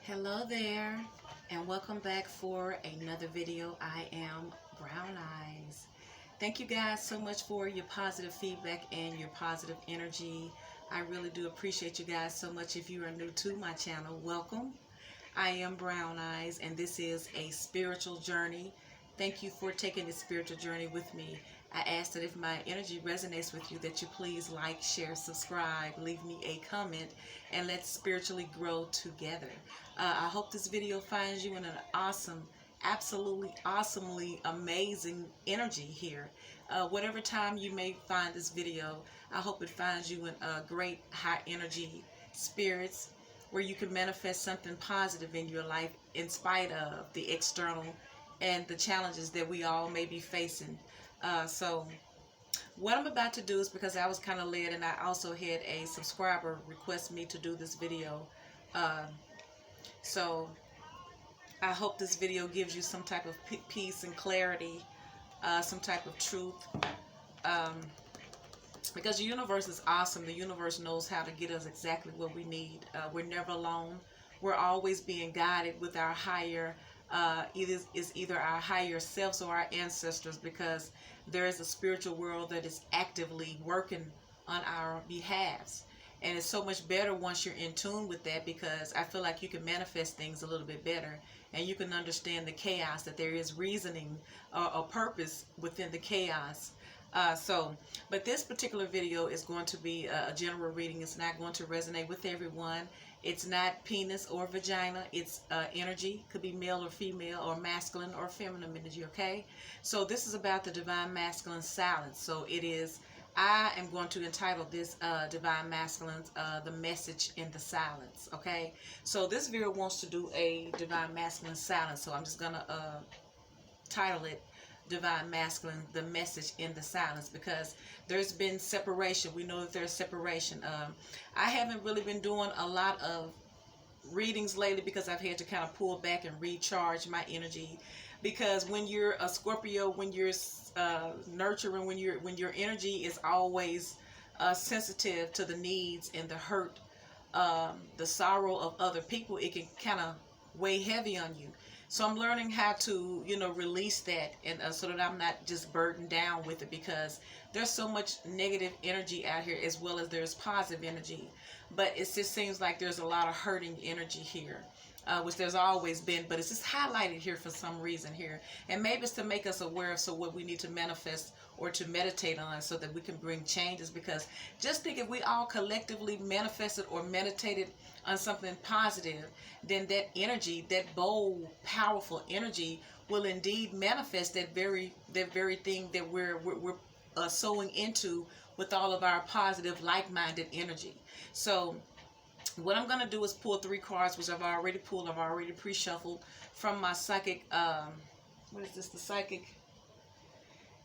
Hello there, and welcome back for another video. I am Brown Eyes. Thank you guys so much for your positive feedback and your positive energy. I really do appreciate you guys so much. If you are new to my channel, welcome. I am Brown Eyes, and this is a spiritual journey. Thank you for taking this spiritual journey with me. I ask that if my energy resonates with you, that you please like, share, subscribe, leave me a comment, and let's spiritually grow together. I hope this video finds you in an awesome, absolutely awesomely amazing energy here. Whatever time you may find this video, I hope it finds you in great high energy spirits, where you can manifest something positive in your life in spite of the external and the challenges that we all may be facing. So what I'm about to do is, because I was kind of led, and I also had a subscriber request me to do this video. So I hope this video gives you some type of peace and clarity, some type of truth. Because the universe is awesome. The universe knows how to get us exactly what we need. We're never alone. We're always being guided with our higher, either our higher selves or our ancestors, because there is a spiritual world that is actively working on our behalves. And it's so much better once you're in tune with that, because I feel like you can manifest things a little bit better, and you can understand the chaos, that there is reasoning or purpose within the chaos. But this particular video is going to be a general reading. It's not going to resonate with everyone. It's not penis or vagina. It's energy. Could be male or female, or masculine or feminine energy, okay? So this is about the divine masculine silence. So I am going to entitle this divine masculine, the message in the silence, okay? So this video wants to do a divine masculine silence. So I'm just going to title it Divine Masculine, the message in the silence, because there's been separation. We know that there's separation. I haven't really been doing a lot of readings lately, because I've had to kind of pull back and recharge my energy. Because when you're a Scorpio, when you're nurturing, when your energy is always sensitive to the needs and the hurt, the sorrow of other people, it can kind of weigh heavy on you. So I'm learning how to, release that, and so that I'm not just burdened down with it, because there's so much negative energy out here, as well as there's positive energy. But it just seems like there's a lot of hurting energy here, which there's always been, but it's just highlighted here for some reason here. And maybe it's to make us aware of what we need to manifest or to meditate on, so that we can bring changes. Because just think, if we all collectively manifested or meditated on something positive, then that energy, that bold, powerful energy, will indeed manifest that very thing that we're sowing into with all of our positive, like-minded energy. So what I'm going to do is pull 3 cards, which I've already pulled. I've already pre-shuffled from my psychic, the psychic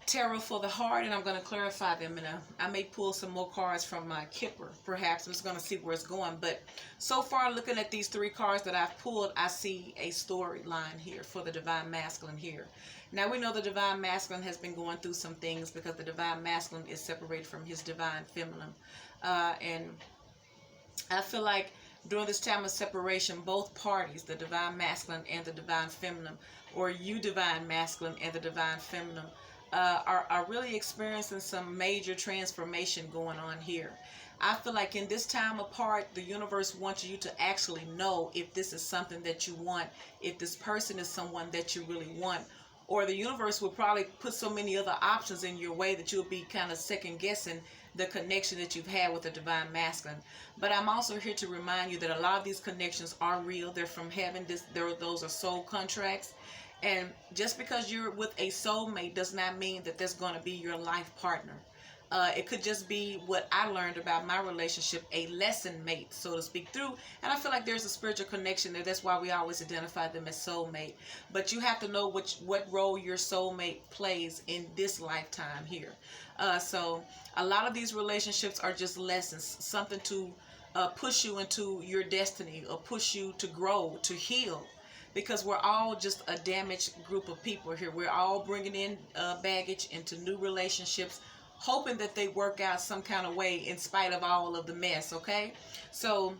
tarot for the heart, and I'm going to clarify them, and I may pull some more cards from my Kipper, perhaps. I'm just going to see where it's going. But so far, looking at these 3 cards that I've pulled, I see a storyline here for the divine masculine here. Now, we know the divine masculine has been going through some things, because the divine masculine is separated from his divine feminine, and I feel like during this time of separation, both parties, the divine masculine and the divine feminine, or you divine masculine and the divine feminine, are really experiencing some major transformation going on here. I feel like in this time apart, the universe wants you to actually know if this is something that you want, if this person is someone that you really want. Or the universe will probably put so many other options in your way that you'll be kind of second guessing the connection that you've had with the divine masculine. But I'm also here to remind you that a lot of these connections are real. They're from heaven. Those are soul contracts. And just because you're with a soulmate does not mean that that's going to be your life partner. It could just be what I learned about my relationship, a lesson mate, so to speak, through. And I feel like there's a spiritual connection there. That's why we always identify them as soulmate. But you have to know what role your soulmate plays in this lifetime here. So a lot of these relationships are just lessons, something to push you into your destiny, or push you to grow, to heal. Because we're all just a damaged group of people here. We're all bringing in baggage into new relationships, hoping that they work out some kind of way in spite of all of the mess, okay? So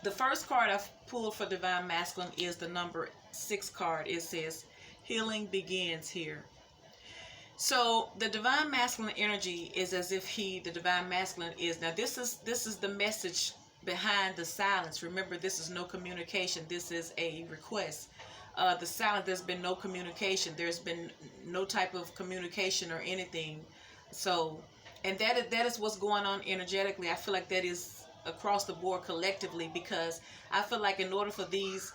The first card I've pulled for Divine Masculine is the number 6 card. It says, healing begins here. So the Divine Masculine energy is as if the Divine Masculine is, now this is the message behind the silence. Remember, this is no communication. This is a request. The silence, there's been no communication. There's been no type of communication or anything. So, and that is what's going on energetically. I feel like that is across the board collectively, because I feel like in order for these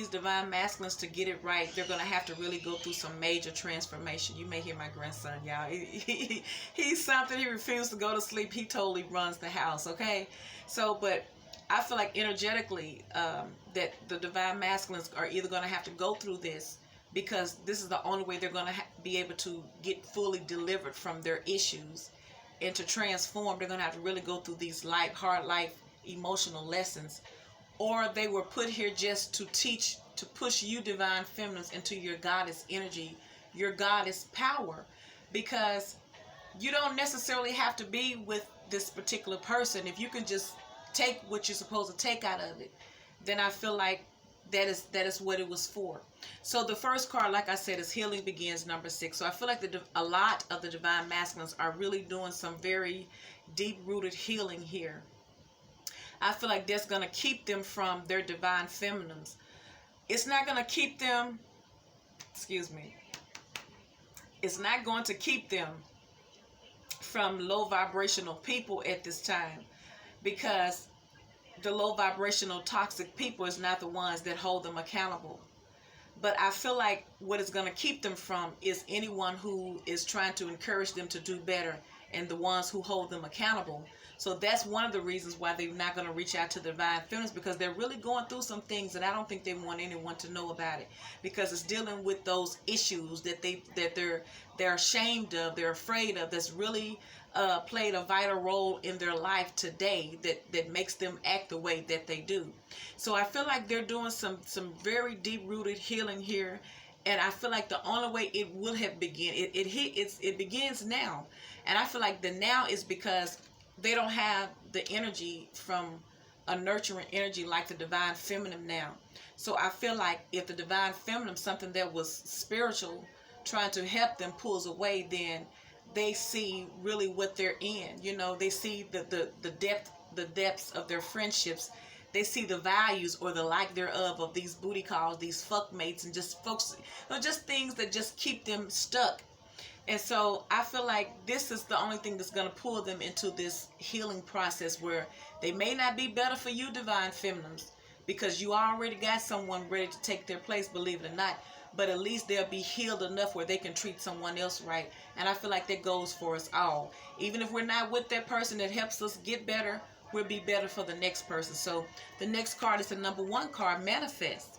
Divine Masculines to get it right, they're going to have to really go through some major transformation. You may hear my grandson, y'all. He's something. He refused to go to sleep. He totally runs the house, okay? So, but I feel like energetically that the Divine Masculines are either going to have to go through this, because this is the only way they're going to be able to get fully delivered from their issues, and to transform. They're going to have to really go through these hard life emotional lessons, or they were put here just to teach, to push you Divine Feminines into your goddess energy, your goddess power, because you don't necessarily have to be with this particular person. If you can just take what you're supposed to take out of it, then I feel like that is what it was for. So the first card, like I said, is healing begins, number 6. So I feel like a lot of the Divine Masculines are really doing some very deep-rooted healing here. I feel like that's going to keep them from their Divine Feminines. It's not going to keep them, it's not going to keep them from low vibrational people at this time, because the low vibrational toxic people is not the ones that hold them accountable. But I feel like what it's going to keep them from is anyone who is trying to encourage them to do better, and the ones who hold them accountable. So that's one of the reasons why they're not going to reach out to the Divine Feminines, because they're really going through some things that I don't think they want anyone to know about it, because it's dealing with those issues that they're ashamed of, they're afraid of, that's really played a vital role in their life today, that makes them act the way that they do. So I feel like they're doing some very deep-rooted healing here, and I feel like the only way it would have begun, it begins now. And I feel like the now is because they don't have the energy from a nurturing energy like the Divine Feminine now. So I feel like if the Divine Feminine, something that was spiritual, trying to help them, pulls away, then they see really what they're in. You know, they see the depths of their friendships. They see the values or the lack thereof of these booty calls, these fuck mates, and just folks, just things that just keep them stuck. And so I feel like this is the only thing that's going to pull them into this healing process, where they may not be better for you, Divine Feminines, because you already got someone ready to take their place, believe it or not. But at least they'll be healed enough where they can treat someone else right. And I feel like that goes for us all. Even if we're not with that person that helps us get better, we'll be better for the next person. So the next card is the number 1 card, Manifest.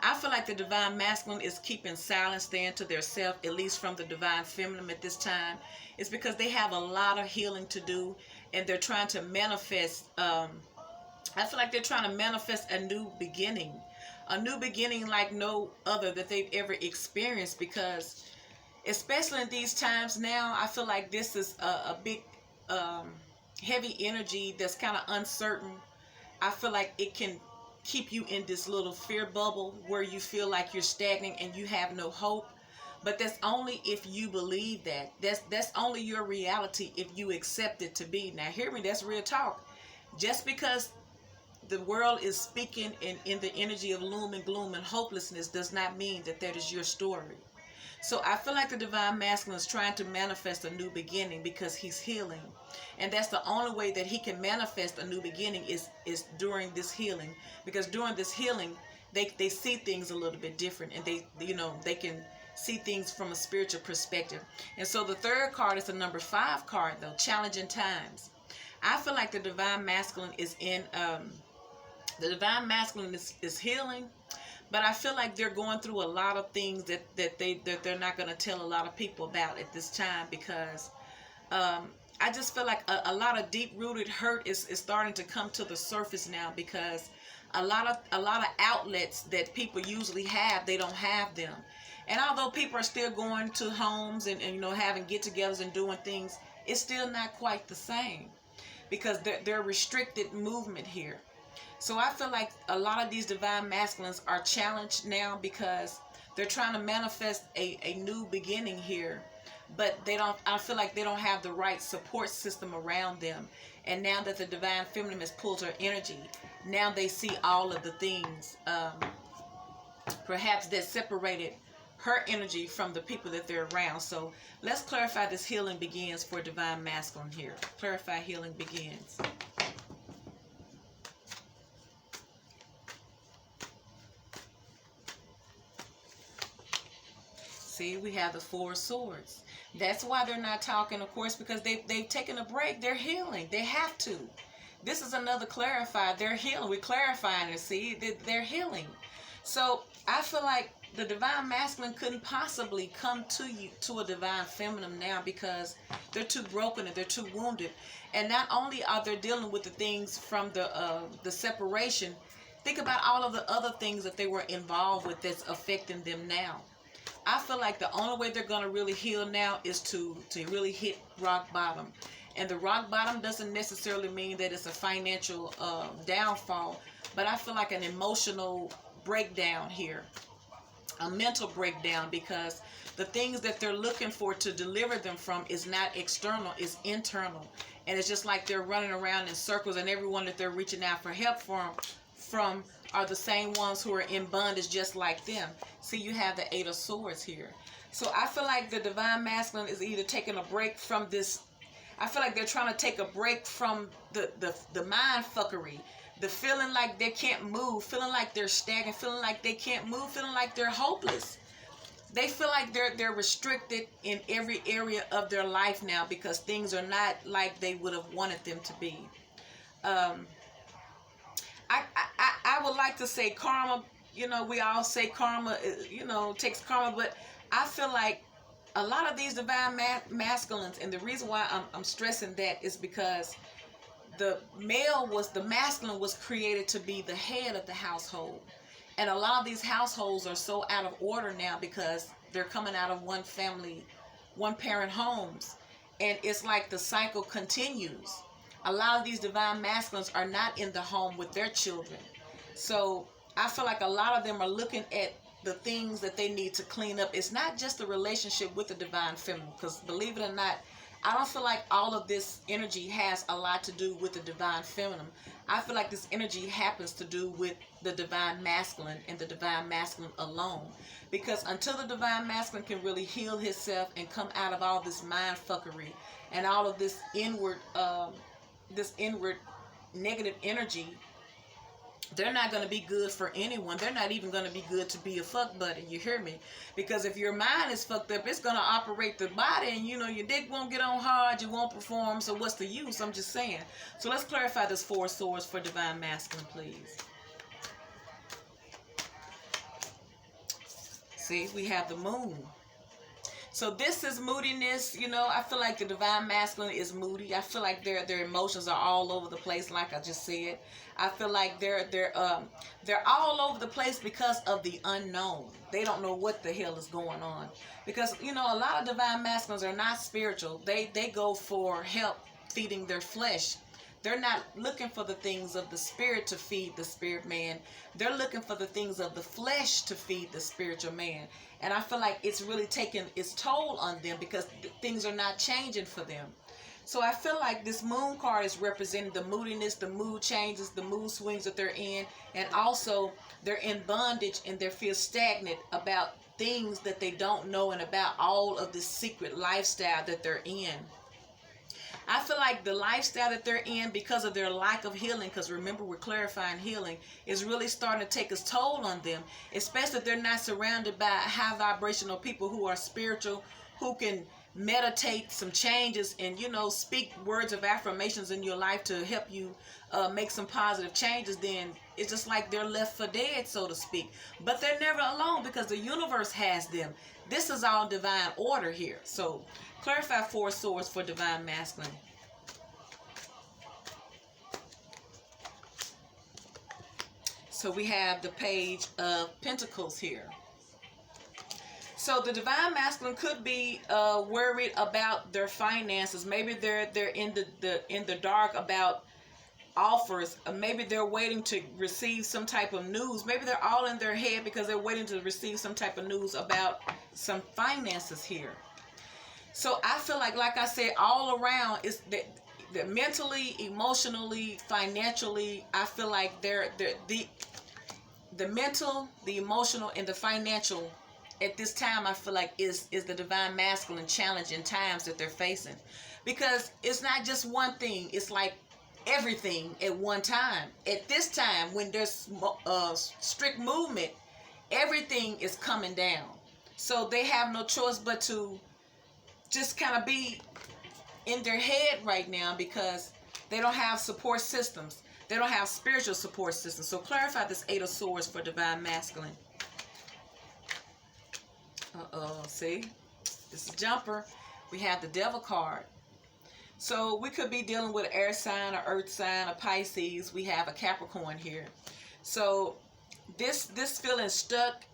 I feel like the Divine Masculine is keeping silent, staying to their self, at least from the Divine Feminine at this time. It's because they have a lot of healing to do, and they're trying to manifest, I feel like they're trying to manifest a new beginning like no other that they've ever experienced, because especially in these times now, I feel like this is a big heavy energy that's kind of uncertain. I feel like it can keep you in this little fear bubble where you feel like you're stagnant and you have no hope. But that's only if you believe that. That's only your reality if you accept it to be. Now hear me, that's real talk. Just because the world is speaking in the energy of gloom and gloom and hopelessness does not mean that is your story. So I feel like the Divine Masculine is trying to manifest a new beginning because he's healing. And that's the only way that he can manifest a new beginning is during this healing. Because during this healing, they see things a little bit different, and they can see things from a spiritual perspective. And so the third card is the number 5 card, though, Challenging Times. I feel like the Divine Masculine is in the Divine Masculine is healing, but I feel like they're going through a lot of things that they're not going to tell a lot of people about at this time, because I just feel like a lot of deep-rooted hurt is starting to come to the surface now, because a lot of outlets that people usually have, they don't have them. And although people are still going to homes and having get-togethers and doing things, it's still not quite the same, because they're restricted movement here. So I feel like a lot of these divine masculines are challenged now because they're trying to manifest a new beginning here, but they don't, I feel like they don't have the right support system around them. And now that the divine feminine has pulled her energy, now they see all of the things perhaps that separated her energy from the people that they're around. So let's clarify this healing begins for divine masculine here. Clarify healing begins. See, we have the Four of Swords. That's why they're not talking, of course, because they've taken a break. They're healing. They have to. This is another clarify. They're healing. We're clarifying it. See, they're healing. So I feel like the divine masculine couldn't possibly come to you, to a divine feminine now, because they're too broken and they're too wounded. And not only are they dealing with the things from the separation, think about all of the other things that they were involved with that's affecting them now. I feel like the only way they're going to really heal now is to really hit rock bottom. And the rock bottom doesn't necessarily mean that it's a financial downfall, but I feel like an emotional breakdown here, a mental breakdown, because the things that they're looking for to deliver them from is not external, it's internal. And it's just like they're running around in circles, and everyone that they're reaching out for help from are the same ones who are in bondage just like them. See, you have the Eight of Swords here. So I feel like the divine masculine is either taking a break from this. I feel like they're trying to take a break from the mind fuckery, the feeling like they can't move, feeling like they're stagnant, feeling like they can't move, feeling like they're hopeless. They feel like they're restricted in every area of their life now because things are not like they would have wanted them to be. I would like to say karma, you know, we all say karma, you know, takes karma, but I feel like a lot of these divine masculines, and the reason why I'm stressing that is because the masculine was created to be the head of the household. And a lot of these households are so out of order now because they're coming out of one family, one parent homes. And it's like the cycle continues. A lot of these divine masculines are not in the home with their children. So I feel like a lot of them are looking at the things that they need to clean up. It's not just the relationship with the divine feminine, because believe it or not, I don't feel like all of this energy has a lot to do with the divine feminine. I feel like this energy happens to do with the divine masculine and the divine masculine alone. Because until the divine masculine can really heal himself and come out of all this mind fuckery and all of this inward negative energy, they're not going to be good for anyone. They're not even going to be good to be a fuck buddy. You hear me? Because if your mind is fucked up, it's going to operate the body, and you know your dick won't get on hard, you won't perform. So what's the use? I'm just saying. So let's clarify this Four of Swords for divine masculine, please. See, we have the Moon. So this is moodiness, you know. I feel like the divine masculine is moody. I feel like their emotions are all over the place, like I just said. I feel like they're all over the place because of the unknown. They don't know what the hell is going on. Because, you know, a lot of divine masculines are not spiritual. They go for help feeding their flesh. They're not looking for the things of the spirit to feed the spirit man. They're looking for the things of the flesh to feed the spiritual man. And I feel like it's really taking its toll on them because things are not changing for them. So I feel like this Moon card is representing the moodiness, the mood changes, the mood swings that they're in. And also they're in bondage and they feel stagnant about things that they don't know and about all of this secret lifestyle that they're in. I feel like the lifestyle that they're in, because of their lack of healing, because remember we're clarifying healing, is really starting to take its toll on them, especially if they're not surrounded by high vibrational people who are spiritual, who can meditate some changes and, you know, speak words of affirmations in your life to help you make some positive changes. Then it's just like they're left for dead, so to speak. But they're never alone because the universe has them. This is all divine order here. So clarify Four Swords for divine masculine. So we have the Page of Pentacles here. So the divine masculine could be worried about their finances. Maybe they're in the dark about offers. Maybe they're waiting to receive some type of news. Maybe they're all in their head because they're waiting to receive some type of news about some finances here. So I feel like I said, all around is that mentally, emotionally, financially, I feel like the mental, the emotional, and the financial at this time, I feel like is the divine masculine challenging times that they're facing, because it's not just one thing. It's like everything at one time. At this time, when there's strict movement, everything is coming down. So they have no choice but to just kind of be in their head right now, because they don't have support systems. They don't have spiritual support systems. So clarify this Eight of Swords for divine masculine. See? This is jumper. We have the Devil card. So we could be dealing with an air sign, or earth sign, a Pisces. We have a Capricorn here. So this feeling stuck,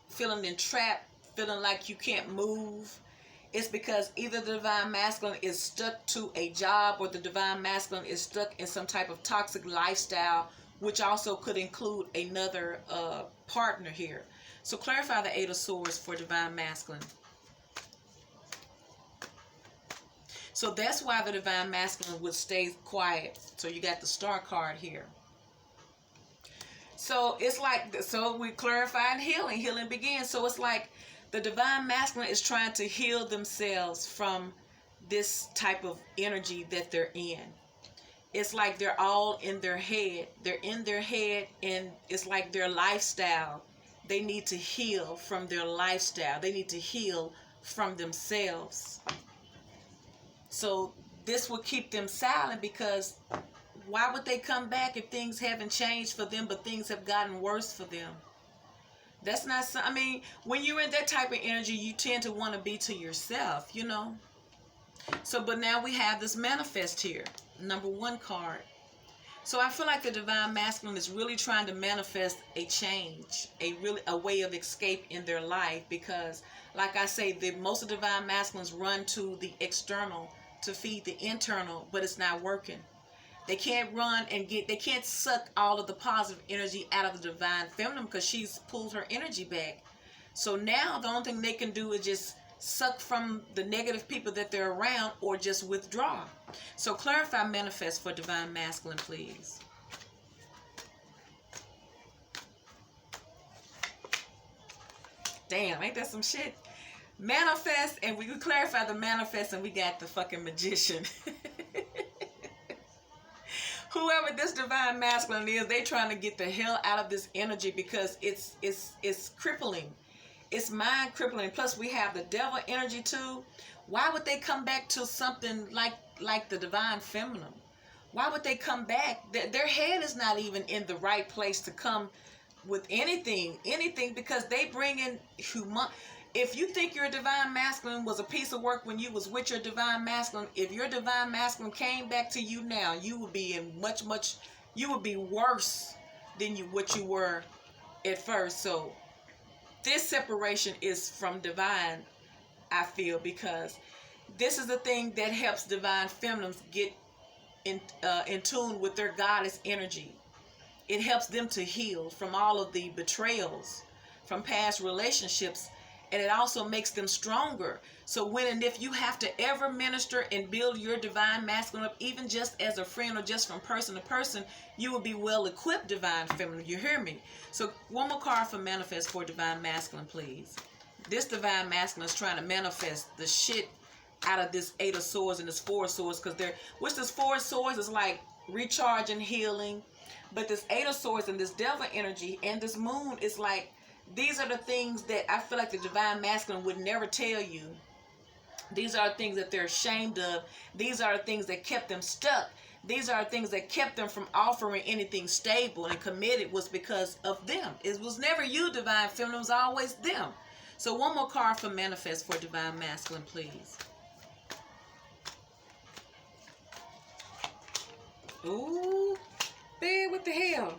feeling entrapped, feeling like you can't move, it's because either the divine masculine is stuck to a job, or the divine masculine is stuck in some type of toxic lifestyle, which also could include another partner here. So clarify the Eight of Swords for divine masculine. So that's why the divine masculine would stay quiet. So you got the Star card here. So it's like, so we clarifying healing. Healing begins. So it's like the divine masculine is trying to heal themselves from this type of energy that they're in. It's like they're all in their head. They're in their head, and it's like their lifestyle. They need to heal from their lifestyle. They need to heal from themselves. So this will keep them silent, because why would they come back if things haven't changed for them, but things have gotten worse for them? That's not, I mean, when you're in that type of energy, you tend to want to be to yourself, you know. So, but now we have this manifest here, number 1 card. So I feel like the divine masculine is really trying to manifest a change, a way of escape in their life, because like I say, most of the divine masculines run to the external to feed the internal, but it's not working. They can't run and they can't suck all of the positive energy out of the divine feminine, because she's pulled her energy back. So now the only thing they can do is just suck from the negative people that they're around, or just withdraw. So clarify manifest for divine masculine, please. Damn, ain't that some shit? Manifest, and we could clarify the manifest, and we got the fucking Magician. Whoever this divine masculine is, they trying to get the hell out of this energy, because it's crippling. It's mind crippling. Plus we have the Devil energy too. Why would they come back to something like the divine feminine? Why would they come back? Their head is not even in the right place to come with anything, because they bring in human. If you think your divine masculine was a piece of work when you was with your divine masculine, if your divine masculine came back to you now, you would be in you would be worse than what you were at first. So this separation is from divine, I feel, because this is the thing that helps divine feminines get in tune with their goddess energy. It helps them to heal from all of the betrayals from past relationships, and it also makes them stronger. So when and if you have to ever minister and build your divine masculine up, even just as a friend or just from person to person, you will be well equipped, divine feminine. You hear me? So one more card for manifest for divine masculine, please. This divine masculine is trying to manifest the shit out of this Eight of Swords and this Four of Swords, because this Four of Swords is like recharging, healing, but this Eight of Swords and this Devil energy and this Moon is like, these are the things that I feel like the divine masculine would never tell you. These are the things that they're ashamed of. These are the things that kept them stuck. These are the things that kept them from offering anything stable and committed, was because of them. It was never you, divine feminine. It was always them. So one more card for manifest for divine masculine, please. Ooh, babe, what the hell?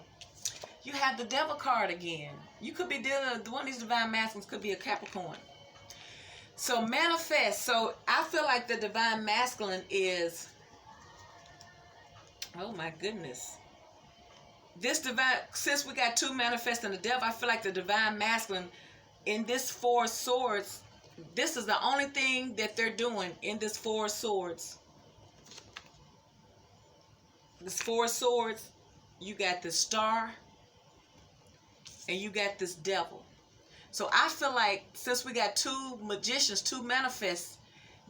You have the Devil card again. You could be dealing, one of these divine masculines could be a Capricorn. So manifest. So I feel like the divine masculine is Oh my goodness. This divine, since we got two manifesting the devil, I feel like the divine masculine in this four of swords, this is the only thing that they're doing in this four of swords. This four of swords, you got this star and you got this devil. So I feel like since we got two magicians, two manifests,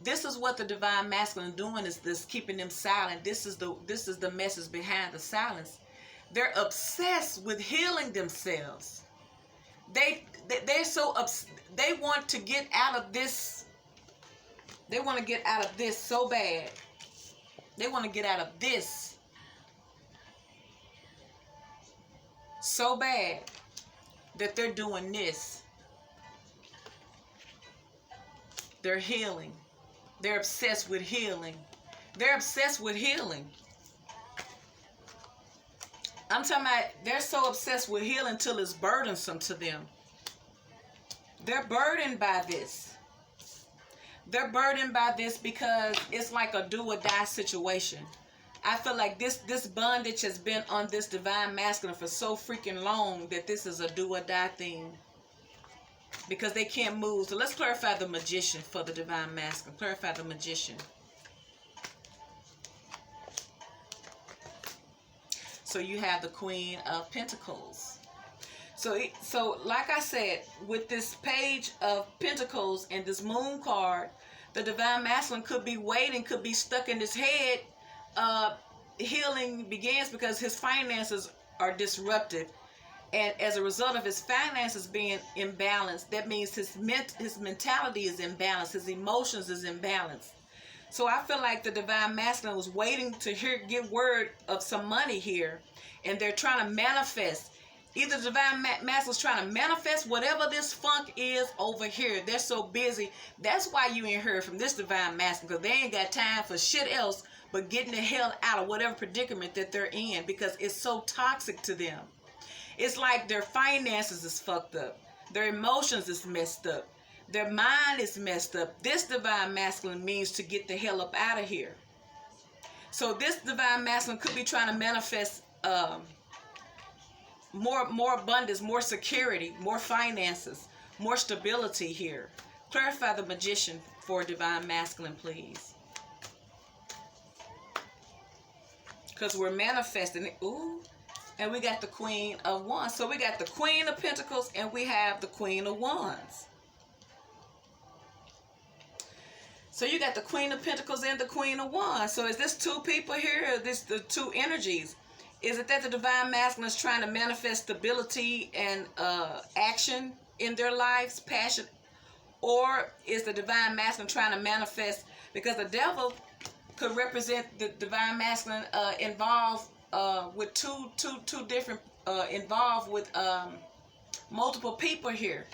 this is what the divine masculine doing, is this keeping them silent. This is the message behind the silence. They're obsessed with healing themselves. They're so they want to get out of this. They want to get out of this so bad. They want to get out of this so bad that they're doing this. They're healing. They're obsessed with healing. They're obsessed with healing. I'm talking about they're so obsessed with healing till it's burdensome to them. They're burdened by this. They're burdened by this because it's like a do or die situation. I feel like this bondage has been on this divine masculine for so freaking long that this is a do or die thing. Because they can't move. So let's clarify the magician for the divine masculine. Clarify the magician. So you have the Queen of Pentacles. So like I said, with this Page of Pentacles and this Moon card, the divine masculine could be waiting, could be stuck in his head. Healing begins because his finances are disrupted. And as a result of his finances being imbalanced, that means his mentality is imbalanced, his emotions is imbalanced. So I feel like the divine masculine was waiting to get word of some money here, and they're trying to manifest. Either the divine masculine's trying to manifest whatever this funk is over here. They're so busy. That's why you ain't heard from this divine masculine, because they ain't got time for shit else but getting the hell out of whatever predicament that they're in, because it's so toxic to them. It's like their finances is fucked up. Their emotions is messed up. Their mind is messed up. This divine masculine means to get the hell up out of here. So this divine masculine could be trying to manifest more abundance, more security, more finances, more stability here. Clarify the magician for divine masculine, please. Because we're manifesting it. Ooh. And we got the Queen of Wands. So we got the Queen of Pentacles and we have the Queen of Wands. So you got the Queen of Pentacles and the Queen of Wands. So is this two people here? Or this the two energies? Is it that the divine masculine is trying to manifest stability and action in their lives, passion? Or is the divine masculine trying to manifest, because the devil could represent the divine masculine involved with two different involved with multiple people here.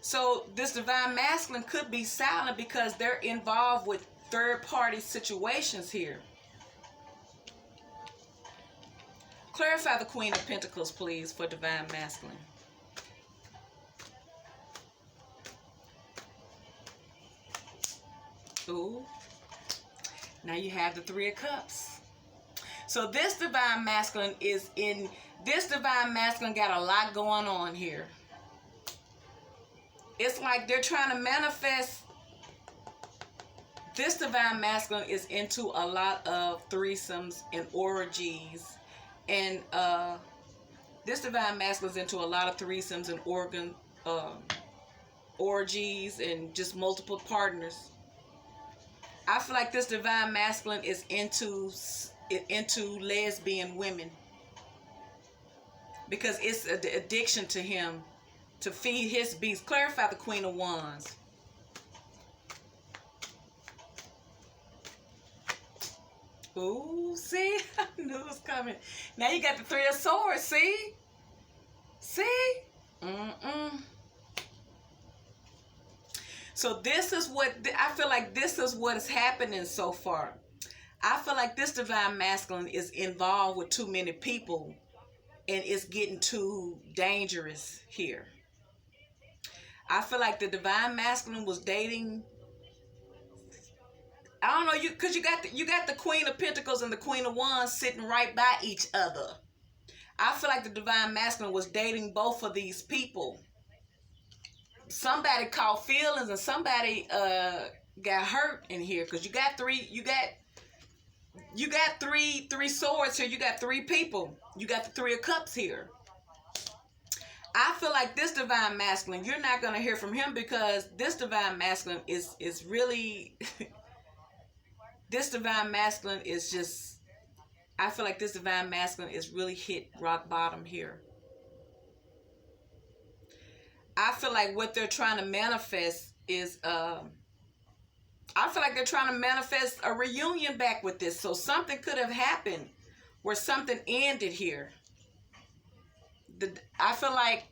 So this divine masculine could be silent because they're involved with third-party situations here. Clarify the Queen of Pentacles, please, for divine masculine. Ooh. Now you have the Three of Cups. So this divine masculine got a lot going on here. It's like they're trying to manifest. This divine masculine is into a lot of threesomes and orgies. And this divine masculine is into a lot of threesomes and orgies and just multiple partners. I feel like this divine masculine is into lesbian women, because it's an addiction to him to feed his beast. Clarify the Queen of Wands. Ooh, see? I knew it was coming. Now you got the Three of Swords, see? See? So this is what, I feel like this is what is happening so far. I feel like this divine masculine is involved with too many people and it's getting too dangerous here. I feel like the divine masculine was dating I don't know, because you got the Queen of Pentacles and the Queen of Wands sitting right by each other. I feel like the Divine Masculine was dating both of these people. Somebody caught feelings and somebody got hurt in here, because you got three swords here. You got three people. You got the Three of Cups here. I feel like this Divine Masculine, you're not going to hear from him, because this Divine Masculine is really this Divine Masculine is just, I feel like this Divine Masculine is really hit rock bottom here. I feel like what they're trying to manifest is, I feel like they're trying to manifest a reunion back with this. So something could have happened where something ended here. I feel like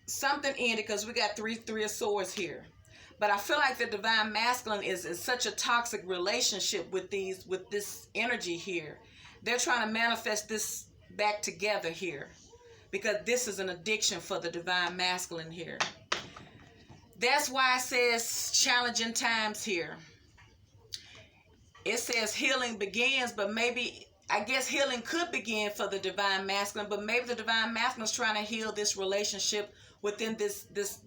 something ended because we got three of swords here. But I feel like the Divine Masculine is in such a toxic relationship with this energy here. They're trying to manifest this back together here, because this is an addiction for the Divine Masculine here. That's why it says challenging times here. It says healing begins, but maybe, I guess healing could begin for the Divine Masculine, but maybe the Divine Masculine is trying to heal this relationship within this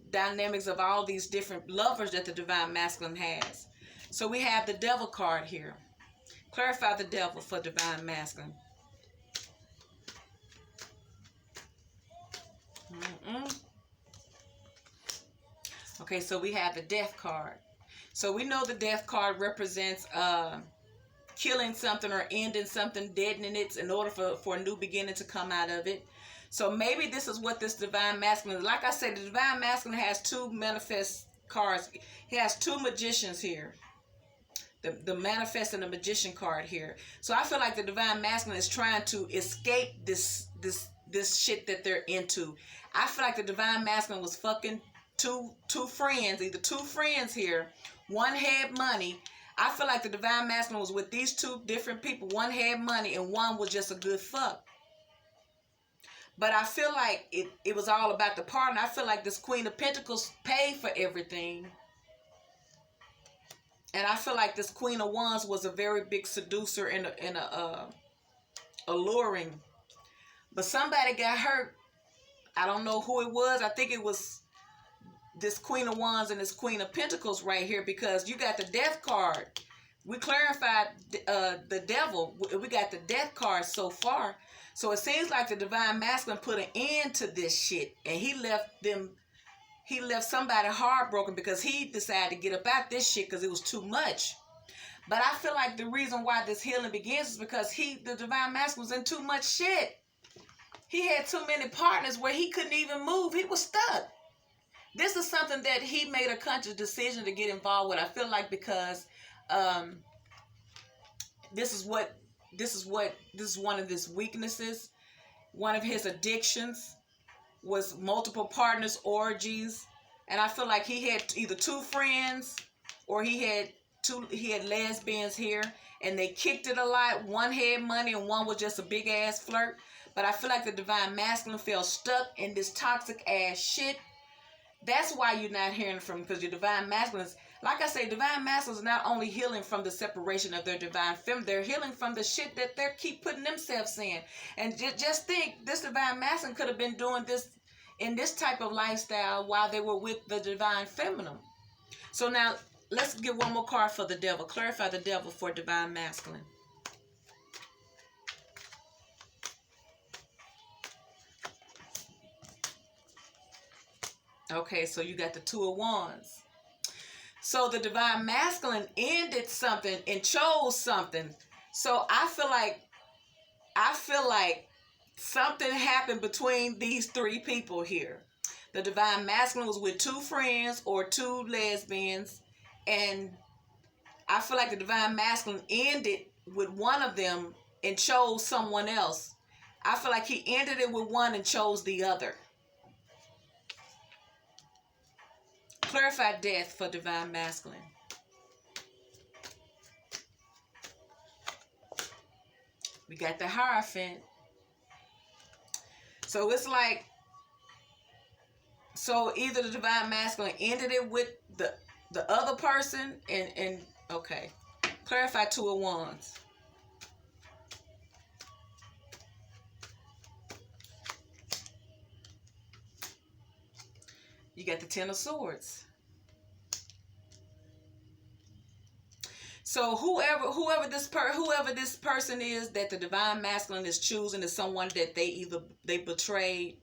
dynamics of all these different lovers that the Divine Masculine has. So we have the Devil card here. Clarify the Devil for Divine Masculine. Okay, so we have the Death card. So we know the Death card represents killing something or ending something, deadening it in order for a new beginning to come out of it. So maybe this is what this Divine Masculine is. Like I said, the Divine Masculine has two manifest cards. He has two magicians here. The Manifest and the Magician card here. So I feel like the Divine Masculine is trying to escape this shit that they're into. I feel like the Divine Masculine was fucking two friends, either two friends here. One had money. I feel like the Divine Masculine was with these two different people. One had money and one was just a good fuck. But I feel like it was all about the partner. I feel like this Queen of Pentacles paid for everything. And I feel like this Queen of Wands was a very big seducer and a alluring. But somebody got hurt. I don't know who it was. I think it was this Queen of Wands and this Queen of Pentacles right here, because you got the Death card. We clarified the Devil. We got the Death card so far. So it seems like the Divine Masculine put an end to this shit, and he left somebody heartbroken because he decided to get up out this shit because it was too much. But I feel like the reason why this healing begins is because the Divine Masculine was in too much shit. He had too many partners where he couldn't even move. He was stuck. This is something that he made a conscious decision to get involved with. I feel like because this is one of his weaknesses. One of his addictions was multiple partners, orgies, and I feel like he had either two friends or he had lesbians here, and they kicked it a lot. One had money and one was just a big ass flirt. But I feel like the Divine Masculine felt stuck in this toxic ass shit. That's why you're not hearing from him, because your Divine Masculine is, like I say, Divine Masculine is not only healing from the separation of their Divine Feminine, they're healing from the shit that they keep putting themselves in. And just think, this Divine Masculine could have been doing this in this type of lifestyle while they were with the Divine Feminine. So now, let's get one more card for the Devil. Clarify the Devil for Divine Masculine. Okay, so you got the Two of Wands. So the Divine Masculine ended something and chose something. So I feel like something happened between these three people here. The Divine Masculine was with two friends or two lesbians, and I feel like the Divine Masculine ended with one of them and chose someone else. I feel like he ended it with one and chose the other. Clarify Death for Divine Masculine. We got the Hierophant. So it's like, so either the Divine Masculine ended it with the other person and Okay. Clarify Two of Wands. You got the Ten of Swords. So whoever this person is that the divine masculine is choosing is someone that they betrayed.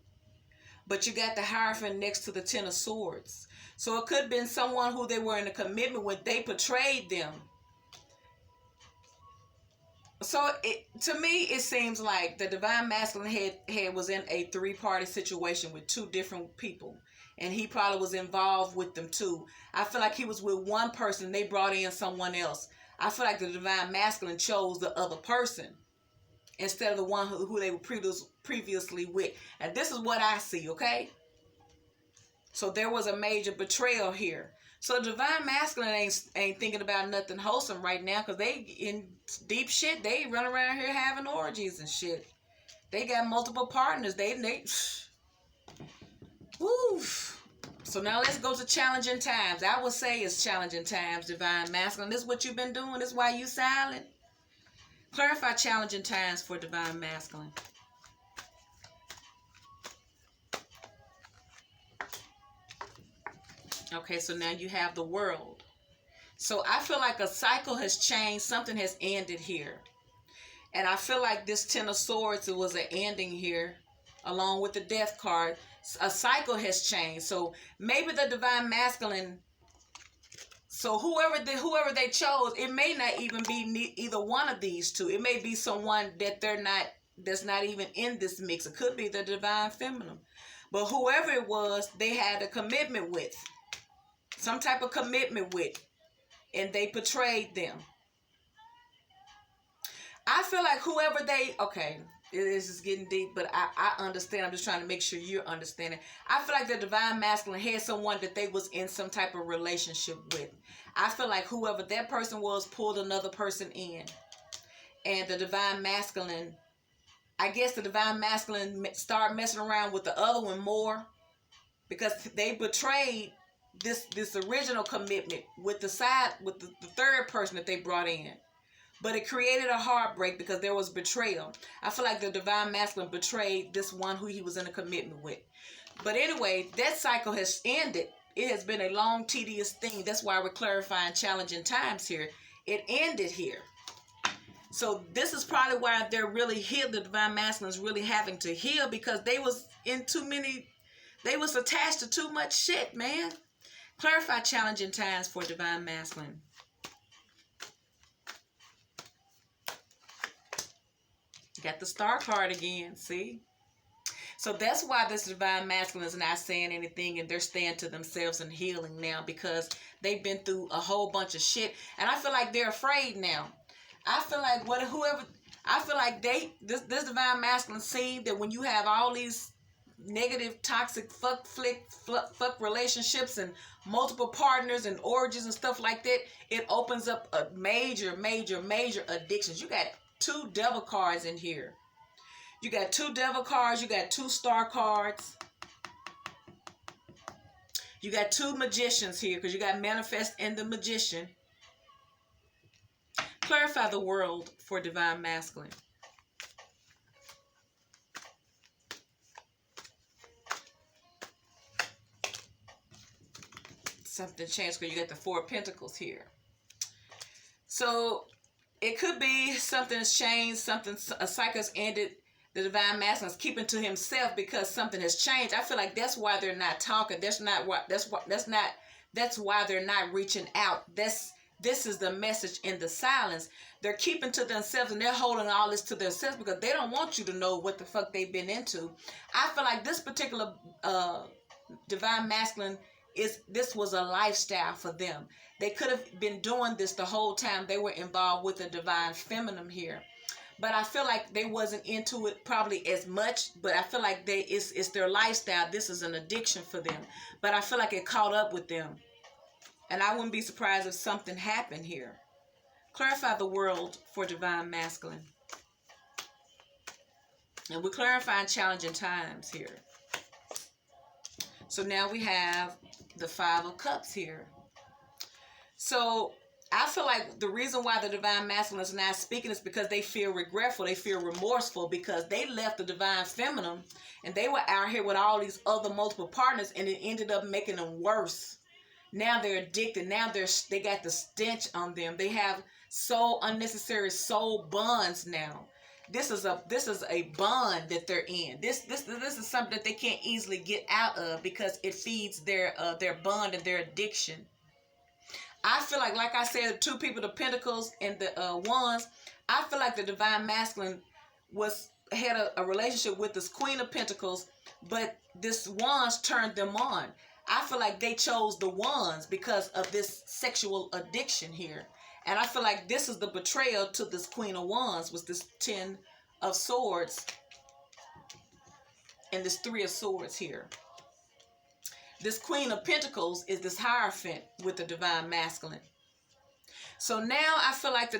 But you got the Hierophant next to the Ten of Swords. So it could have been someone who they were in a commitment with. They betrayed them. So to me, it seems like the divine masculine was in a three-party situation with two different people. And he probably was involved with them too. I feel like he was with one person. They brought in someone else. I feel like the divine masculine chose the other person instead of the one who they were previously with. And this is what I see, okay? So there was a major betrayal here. So the divine masculine ain't thinking about nothing wholesome right now because they in deep shit. They run around here having orgies and shit. They got multiple partners. They woo. So now let's go to challenging times. I would say it's challenging times, divine masculine. This is what you've been doing. This is why you silent. Clarify challenging times for divine masculine. Okay, so now you have the World. So I feel like a cycle has changed. Something has ended here. And I feel like this Ten of Swords, it was an ending here, along with the Death card. A cycle has changed. So maybe the divine masculine, so whoever they chose, it may not even be either one of these two. It may be someone that that's not even in this mix. It could be the divine feminine. But whoever it was, they had a commitment with. Some type of commitment with. And they betrayed them. I feel like okay, this is getting deep, but I understand. I'm just trying to make sure you're understanding. I feel like the divine masculine had someone that they was in some type of relationship with. I feel like whoever that person was pulled another person in. And the divine masculine, I guess the divine masculine started messing around with the other one more because they betrayed this original commitment with the third person that they brought in. But it created a heartbreak because there was betrayal. I feel like the divine masculine betrayed this one who he was in a commitment with. But anyway, that cycle has ended. It has been a long, tedious thing. That's why we're clarifying challenging times here. It ended here. So this is probably why they're really healed. The divine masculine is really having to heal because they was attached to too much shit, man. Clarify challenging times for divine masculine. Got the Star card again, see? So that's why this divine masculine is not saying anything and they're staying to themselves and healing now because they've been through a whole bunch of shit. And I feel like they're afraid now. I feel like this divine masculine seen that when you have all these negative, toxic, fuck relationships and multiple partners and orgies and stuff like that, it opens up a major addictions. You got two devil cards in here. You got two devil cards. You got two star cards. You got two magicians here because you got manifest and the magician. Clarify the World for divine masculine. Something changed because you got the Four of Pentacles here. So it could be something has changed, a cycle has ended. The divine masculine is keeping to himself because something has changed. I feel like that's why they're not talking. That's why they're not reaching out. This is the message in the silence. They're keeping to themselves and they're holding all this to themselves because they don't want you to know what the fuck they've been into. I feel like this particular divine masculine this was a lifestyle for them. They could have been doing this the whole time they were involved with the divine feminine here. But I feel like they wasn't into it probably as much, but I feel like it's their lifestyle. This is an addiction for them. But I feel like it caught up with them. And I wouldn't be surprised if something happened here. Clarify the World for divine masculine. And we're clarifying challenging times here. So now we have the Five of Cups here. So I feel like the reason why the divine masculine is not speaking is because they feel regretful, they feel remorseful, because they left the divine feminine and they were out here with all these other multiple partners, and it ended up making them worse. Now they're addicted. Now they got the stench on them. They have soul unnecessary soul bonds now. This is a bond that they're in. This is something that they can't easily get out of, because it feeds their bond and their addiction. I feel like I said, the two people, the Pentacles and the Wands, I feel like the divine masculine had a relationship with this Queen of Pentacles, but this Wands turned them on. I feel like they chose the Wands because of this sexual addiction here. And I feel like this is the betrayal to this Queen of Wands, was this 10 of Swords and this 3 of Swords here. This Queen of Pentacles is this Hierophant with the divine masculine. So now I feel like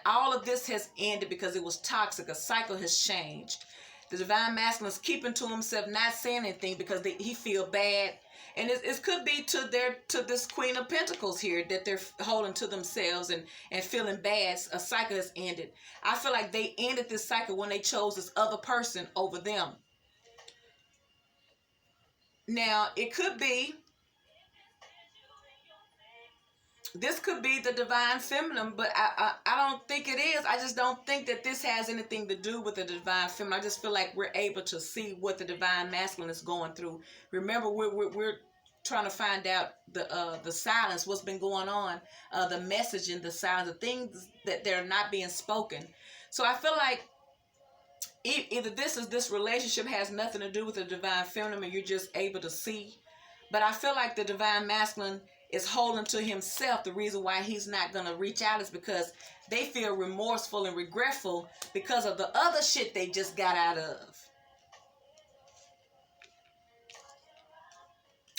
all of this has ended because it was toxic. A cycle has changed. The divine masculine is keeping to himself, not saying anything because he feel bad. And it could be to this Queen of Pentacles here, that they're holding to themselves and feeling bad. A cycle has ended. I feel like they ended this cycle when they chose this other person over them. Now, this could be the divine feminine, but I don't think it is. I just don't think that this has anything to do with the divine feminine. I just feel like we're able to see what the divine masculine is going through. Remember, we're trying to find out the silence, what's been going on, the message in the silence, the things that they're not being spoken. So I feel like either this relationship has nothing to do with the divine feminine, and you're just able to see. But I feel like the divine masculine is holding to himself. The reason why he's not going to reach out is because they feel remorseful and regretful because of the other shit they just got out of.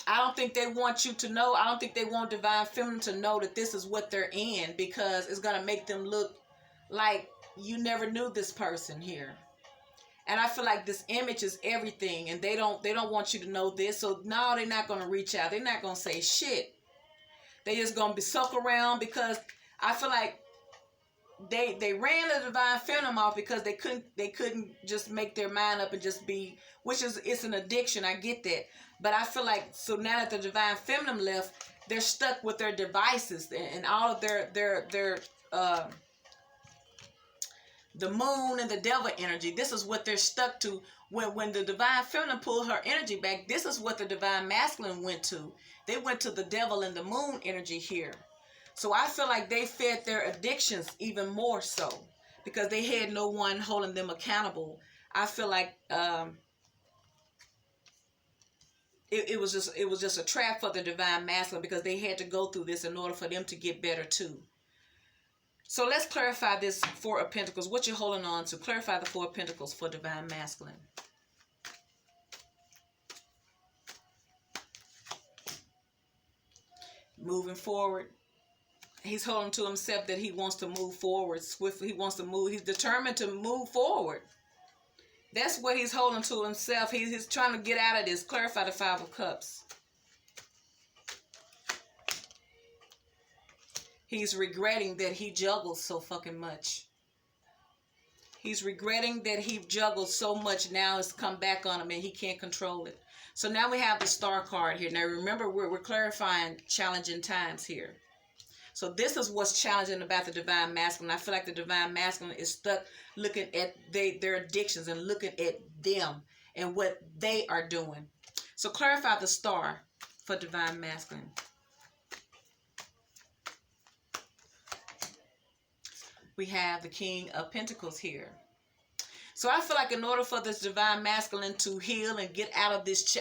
I don't think they want you to know. I don't think they want divine feminine to know that this is what they're in, because it's going to make them look like you never knew this person here. And I feel like this image is everything, and they don't want you to know this. So no, they're not going to reach out. They're not going to say shit. They just going to be suck around, because I feel like they ran the divine feminine off because they couldn't just make their mind up and just be, it's an addiction. I get that. But I feel like, so now that the divine feminine left, they're stuck with their devices and all of their the moon and the devil energy. This is what they're stuck to. When the divine feminine pulled her energy back, this is what the divine masculine went to. They went to the devil and the moon energy here. So I feel like they fed their addictions even more so, because they had no one holding them accountable. I feel like it was just a trap for the divine masculine, because they had to go through this in order for them to get better too. So let's clarify this Four of Pentacles. What you're holding on to. Clarify the Four of Pentacles for divine masculine. Moving forward. He's holding to himself that he wants to move forward swiftly. He wants to move. He's determined to move forward. That's what he's holding to himself. He's trying to get out of this. Clarify the Five of Cups. He's regretting that he juggles so fucking much. He's regretting that he juggled so much. Now it's come back on him and he can't control it. So now we have the Star card here. Now remember, we're clarifying challenging times here. So this is what's challenging about the divine masculine. I feel like the divine masculine is stuck looking at their addictions and looking at them and what they are doing. So clarify the Star for divine masculine. We have the King of Pentacles here. So I feel like in order for this divine masculine to heal and get out of this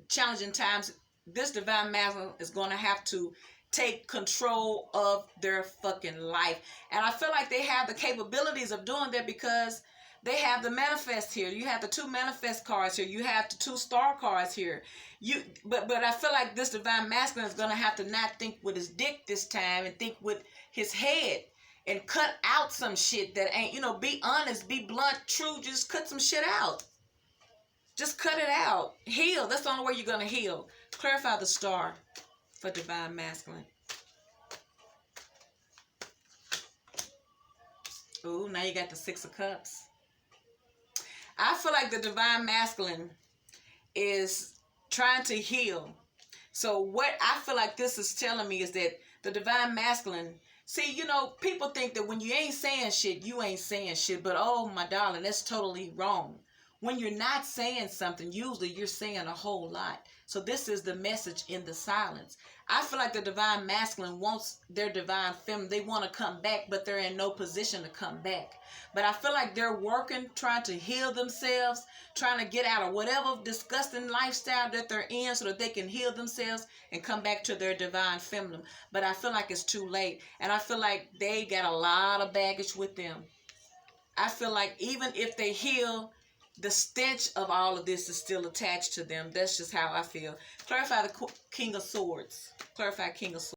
challenging times, this divine masculine is going to have to take control of their fucking life. And I feel like they have the capabilities of doing that, because they have the Manifest here. You have the 2 Manifest cards here. You have the 2 Star cards here. But I feel like this divine masculine is going to have to not think with his dick this time and think with his head. And cut out some shit that ain't, be honest, be blunt, true, just cut some shit out. Just cut it out. Heal. That's the only way you're going to heal. Clarify the Star for divine masculine. Ooh, now you got the Six of Cups. I feel like the divine masculine is trying to heal. So what I feel like this is telling me is that the divine masculine, see, you know, people think that when you ain't saying shit, you ain't saying shit. But oh, my darling, that's totally wrong. When you're not saying something, usually you're saying a whole lot. So this is the message in the silence. I feel like the divine masculine wants their divine feminine. They want to come back, but they're in no position to come back. But I feel like they're working, trying to heal themselves, trying to get out of whatever disgusting lifestyle that they're in so that they can heal themselves and come back to their divine feminine. But I feel like it's too late. And I feel like they got a lot of baggage with them. I feel like even if they heal, the stench of all of this is still attached to them. That's just how I feel. Clarify the King of Swords. Clarify King of Swords.